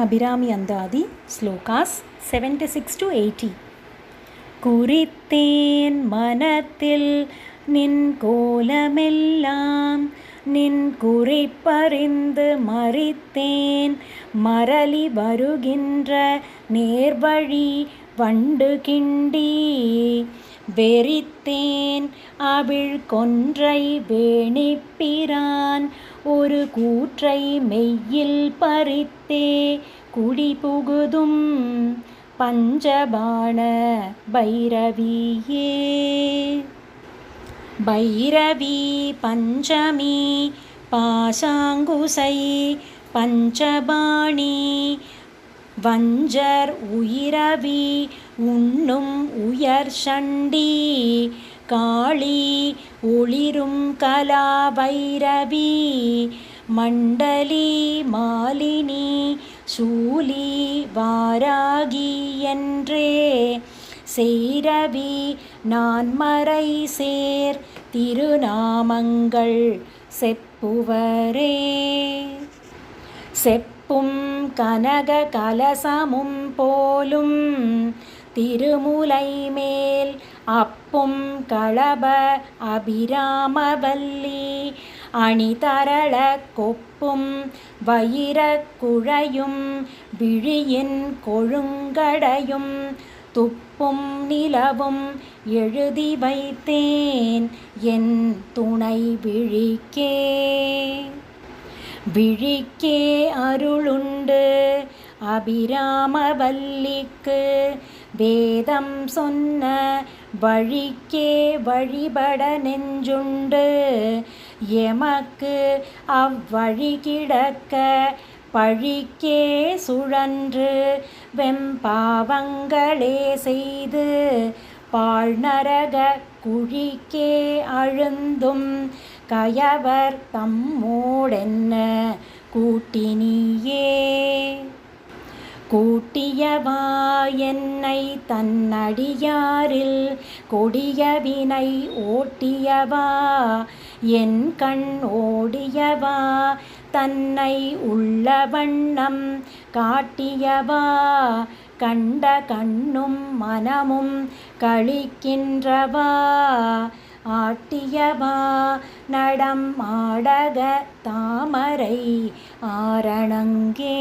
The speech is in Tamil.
Abhirami Andadi Slokas 76 to 80. குறித்தேன் மனத்தில் நின் கோலமெல்லாம் நின் குறிப்பறிந்து மறித்தேன் மரளி வருகின்ற நேர்வழி வண்டு கிண்டி வெறித்தேன் அவிழ் கொன்றை வேணிப்பிரான் ஒரு கூற்றை மெய்யில் பறித்தே குடி புகுதும் பஞ்சபாண பைரவியே. பைரவி பஞ்சமி பாசாங்குசை பஞ்சபாணி வஞ்சர் உயிரவி உண்ணும் உயர் சண்டி காளி ஒளிரும் கலா பைரவி மண்டலி மாலினி சூலி வாராகி என்றே செய்ரவி நான்மறை சேர் திருநாமங்கள் செப்புவரே. செப்பும் கனக கலசமும் போலும் திருமுலை மேல் அப்பும் களப அபிராமவல்லி அணிதரள கொப்பும் வயிரக் குழையும் விழியின் கொழுங்கடையும் துப்பும் நிலவும் எழுதி வைத்தேன் என் துணை விழிக்கே. விழிக்கே அருளுண்டு அபிராமவல்லிக்கு வேதம் சொன்ன வழிக்கே வழிபட நெஞ்சுண்டு எமக்கு அவ்வழி கிடக்க பழிக்கே சுழன்று வெம்பாவங்களே செய்து பாழ்நரக குழிக்கே அழுந்தும் கயவர் தம்மோடென்ன கூட்டினியே. கூட்டியவா என்னை தன்னடியாரில் கொடியவினை ஓட்டியவா என் கண் ஓடியவா தன்னை உள்ள வண்ணம் காட்டியவா கண்ட கண்ணும் மனமும் களிக்கின்றவா ஆட்டியவா நடம் ஆடக தாமரை ஆரணங்கே.